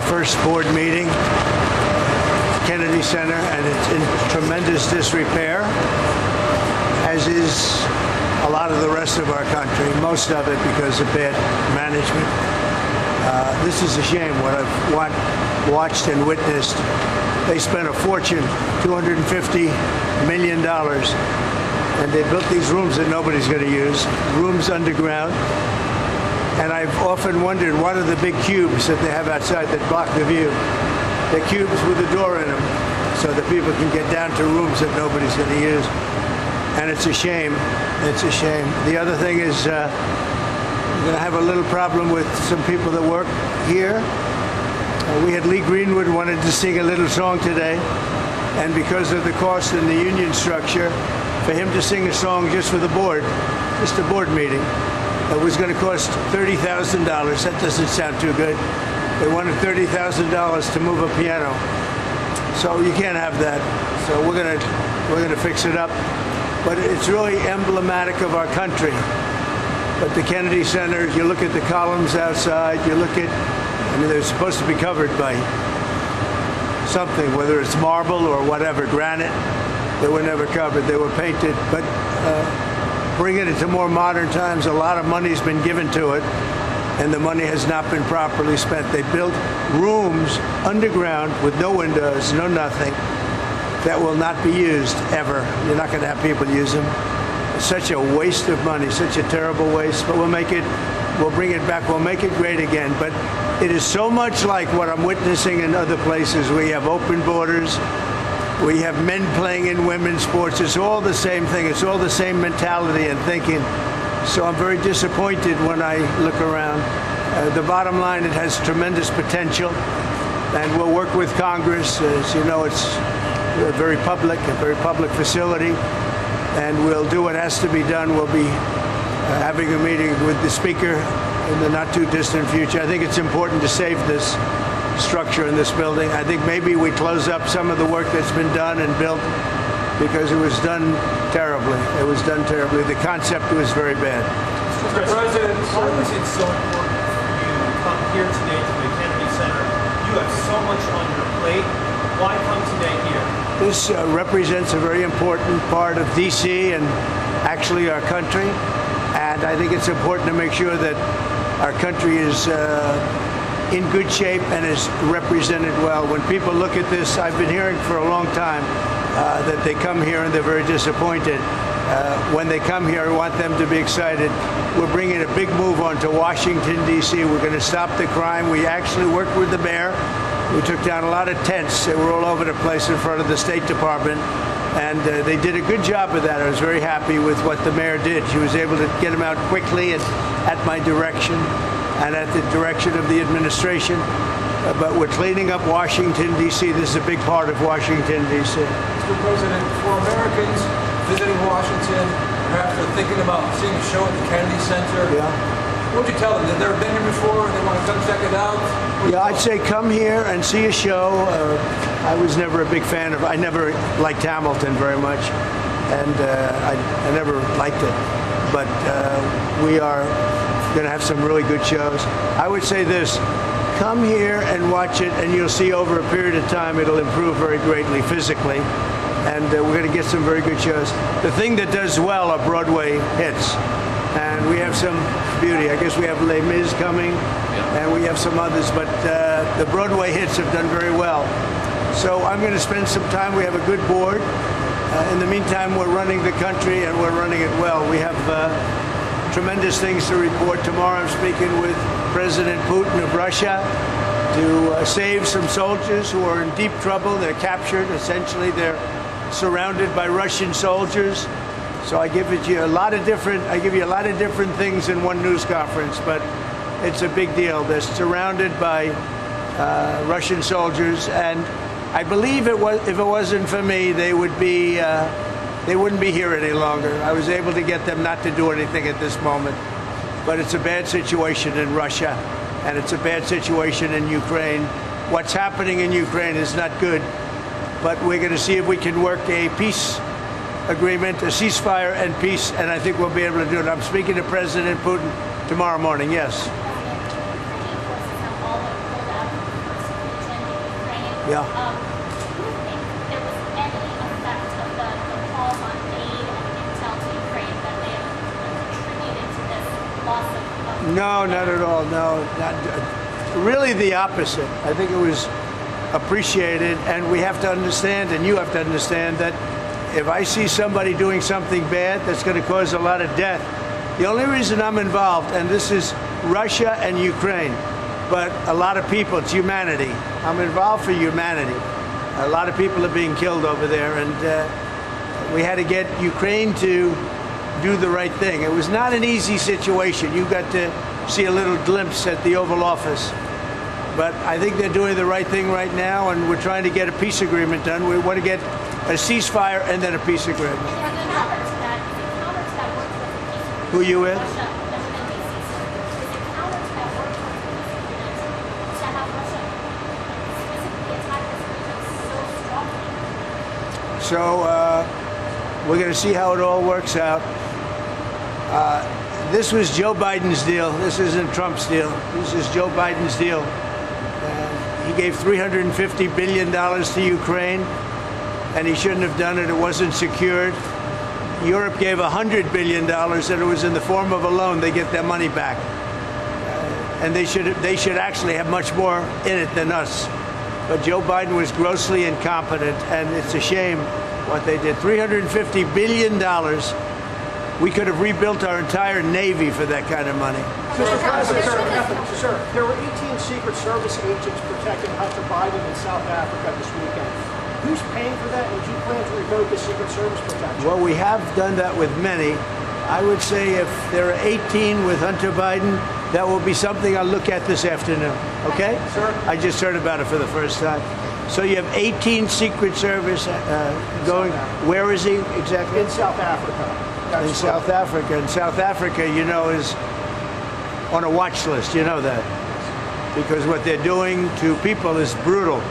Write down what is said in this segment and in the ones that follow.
first board meeting, Kennedy Center, and it's in tremendous disrepair, as is a lot of the rest of our country, most of it because of bad management. This is a shame what I've watched and witnessed. They spent a fortune, $250 million, and they built these rooms that nobody's going to use, rooms underground. And I've often wondered, what are the big cubes that they have outside that block the view? They're cubes with a door in them so that people can get down to rooms that nobody's going to use. And it's a shame. It's a shame. The other thing is we're going to have a little problem with some people that work here. We had Lee Greenwood wanted to sing a little song today, and because of the cost in the union structure, for him to sing a song just for the board, just a board meeting, it was going to cost $30,000. That doesn't sound too good. They wanted $30,000 to move a piano, so you can't have that. So we're gonna fix it up. But it's really emblematic of our country. But the Kennedy Center, you look at the columns outside, you look at, I mean, they're supposed to be covered by something, whether it's marble or whatever, granite. They were never covered, they were painted. But bringing it to more modern times, a lot of money's been given to it, and the money has not been properly spent. They built rooms underground with no windows, no nothing, that will not be used ever. You're not going to have people use them. It's such a waste of money, such a terrible waste, but we'll bring it back, we'll make it great again. But it is so much like what I'm witnessing in other places. We have open borders, we have men playing in women's sports. It's all the same thing, it's all the same mentality and thinking. So I'm very disappointed when I look around. The bottom line, it has tremendous potential, and we'll work with Congress. As you know, it's a very public facility, and we'll do what has to be done. We'll be having a meeting with the Speaker in the not-too-distant future. I think it's important to save this structure in this building. I think maybe we close up some of the work that's been done and built, because it was done terribly. It was done terribly. The concept was very bad. Mr. President, why was it so important for you to come here today to the Kennedy Center? You have so much on your plate. Why come today here? This represents a very important part of D.C. and actually our country. And I think it's important to make sure that our country is in good shape and is represented well. When people look at this, I've been hearing for a long time that they come here and they're very disappointed. When they come here, I want them to be excited. We're bringing a big move on to Washington, D.C. We're going to stop the crime. We actually worked with the mayor. We took down a lot of tents. They were all over the place in front of the State Department, and they did a good job of that. I was very happy with what the mayor did. She was able to get them out quickly and at my direction and at the direction of the administration. But we're cleaning up Washington, D.C. This is a big part of Washington, D.C. Mr. President, for Americans visiting Washington, perhaps they're thinking about seeing a show at the Kennedy Center. Yeah. What would you tell them? They've never been here before, they want to come check it out? Yeah, I'd say come here and see a show. I was never a big fan of, I never liked Hamilton very much, and I never liked it. But we are going to have some really good shows. I would say this, come here and watch it, and you'll see over a period of time it'll improve very greatly physically. And we're going to get some very good shows. The thing that does well are Broadway hits. And we have some beauty. I guess we have Les Mis coming, and we have some others, but the Broadway hits have done very well. So I'm going to spend some time. We have a good board. In the meantime, we're running the country, and we're running it well. We have tremendous things to report. Tomorrow I'm speaking with President Putin of Russia to save some soldiers who are in deep trouble. They're captured. Essentially, they're surrounded by Russian soldiers. So I give you a lot of different things in one news conference, but it's a big deal. They're surrounded by Russian soldiers, and I believe if it wasn't for me, they wouldn't be here any longer. I was able to get them not to do anything at this moment, but it's a bad situation in Russia, and it's a bad situation in Ukraine. What's happening in Ukraine is not good, but we're going to see if we can work a peace agreement, a ceasefire and peace, and I think we'll be able to do it. I'm speaking to President Putin tomorrow morning, yes. Yeah. Do you think there was any effect of the calls on aid and intel to Ukraine that may have contributed to this loss of No, not at all. No, really the opposite. I think it was appreciated, and we have to understand, and you have to understand, that if I see somebody doing something bad that's going to cause a lot of death, the only reason I'm involved, and this is Russia and Ukraine, but a lot of people, it's humanity. I'm involved for humanity. A lot of people are being killed over there, and we had to get Ukraine to do the right thing. It was not an easy situation. You got to see a little glimpse at the Oval Office. But I think they're doing the right thing right now, and we're trying to get a peace agreement done. We want to get a ceasefire and then a peace agreement. Who you with? So we're going to see how it all works out. This was Joe Biden's deal. This isn't Trump's deal. This is Joe Biden's deal. He gave $350 billion to Ukraine, and he shouldn't have done it. It wasn't secured. Europe gave $100 billion, and it was in the form of a loan. They get their money back. And they should actually have much more in it than us. But Joe Biden was grossly incompetent, and it's a shame what they did. $350 billion. We could have rebuilt our entire Navy for that kind of money. Sir, there were 18 Secret Service agents protecting Hunter Biden in South Africa this weekend. Who's paying for that, and do you plan to revoke the Secret Service protection? Well, we have done that with many. I would say if there are 18 with Hunter Biden, that will be something I'll look at this afternoon. Okay? Sir? I just heard about it for the first time. So you have 18 Secret Service going. Where is he exactly? In South Africa. In South Africa. And South Africa, you know, is on a watch list. You know that. Because what they're doing to people is brutal.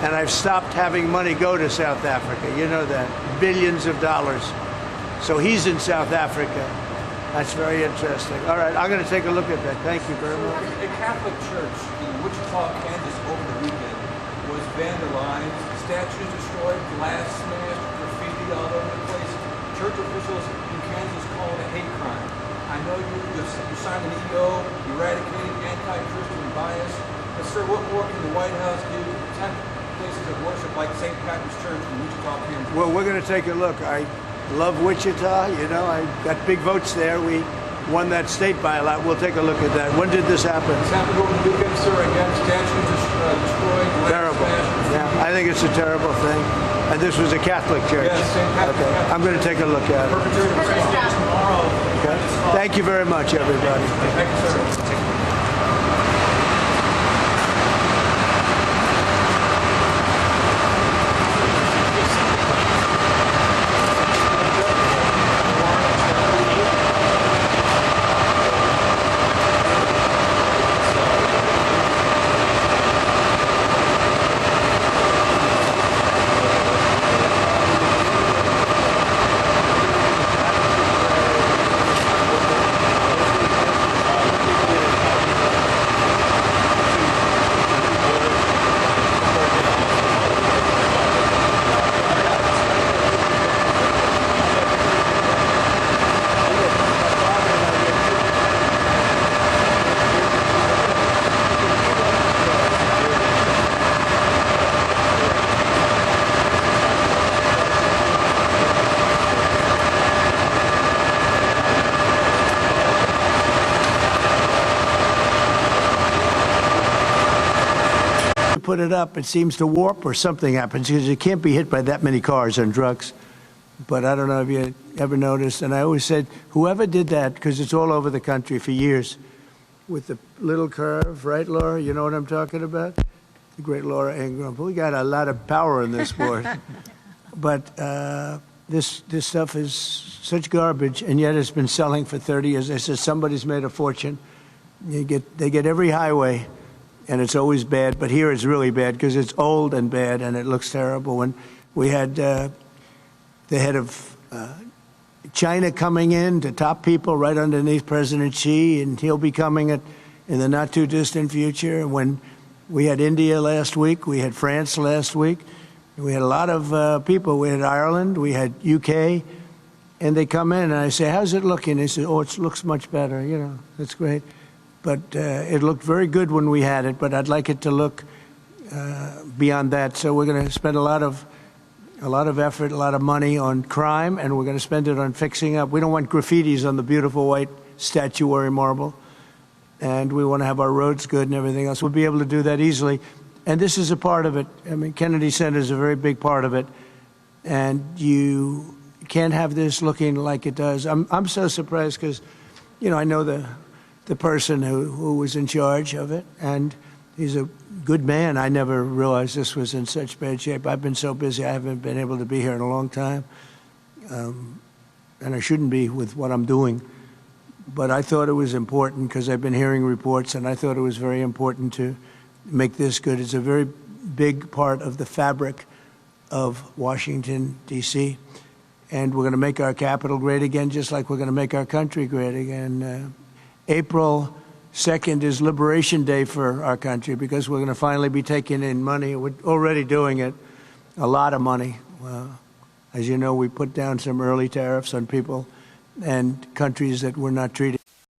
And I've stopped having money go to South Africa. You know that. Billions of dollars. So he's in South Africa. That's very interesting. All right, I'm going to take a look at that. Thank you very much. A Catholic church in Wichita, Kansas over the weekend was vandalized, statues destroyed, glass smashed, graffiti all over the place. Church officials in Kansas call it a hate crime. I know you signed an EO eradicating anti-Christian bias, but sir, what more can the White House do to protect places of worship like St. Patrick's Church in Wichita, Kansas? Well, we're going to take a look. I love Wichita. You know, I got big votes there. We won that state by a lot. We'll take a look at that. When did this happen? It's happened over the weekend, sir. Again, statues destroyed, glass Terrible. smashed. Yeah, I think it's a terrible thing. And this was a Catholic church. Yes, St. Patrick's. Okay, I'm going to take a look at it. Tomorrow. Okay. Thank you very much, everybody. Thank you, sir. Put it up, it seems to warp or something happens because you can't be hit by that many cars on trucks. But I don't know if you ever noticed, and I always said, whoever did that, because it's all over the country for years, with the little curve, right, Laura? You know what I'm talking about? The great Laura Ingraham. We got a lot of power in this sport. But this stuff is such garbage, and yet it's been selling for 30 years. I said, somebody's made a fortune. They get every highway. And it's always bad, but here it's really bad because it's old and bad and it looks terrible. When we had the head of China coming in to top people right underneath President Xi, and he'll be coming in the not too distant future. When We had India last week. We had France last week. We had a lot of people. We had Ireland. We had UK. And they come in, and I say, how's it looking? They say, oh, it looks much better. You know, that's great. But it looked very good when we had it, but I'd like it to look beyond that. So we're going to spend a lot of effort, a lot of money on crime, and we're going to spend it on fixing up. We don't want graffitis on the beautiful white statuary marble, and we want to have our roads good and everything else. We'll be able to do that easily, and this is a part of it. I mean, Kennedy Center is a very big part of it, and you can't have this looking like it does. I'm so surprised because, you know, I know the person who was in charge of it, and he's a good man. I never realized this was in such bad shape. I've been so busy, I haven't been able to be here in a long time, and I shouldn't be with what I'm doing. But I thought it was important because I've been hearing reports, and I thought it was very important to make this good. It's a very big part of the fabric of Washington, D.C., and we're going to make our capital great again, just like we're going to make our country great again. April 2nd is Liberation Day for our country because we're going to finally be taking in money. We're already doing it, a lot of money. As you know, we put down some early tariffs on people and countries that were not treating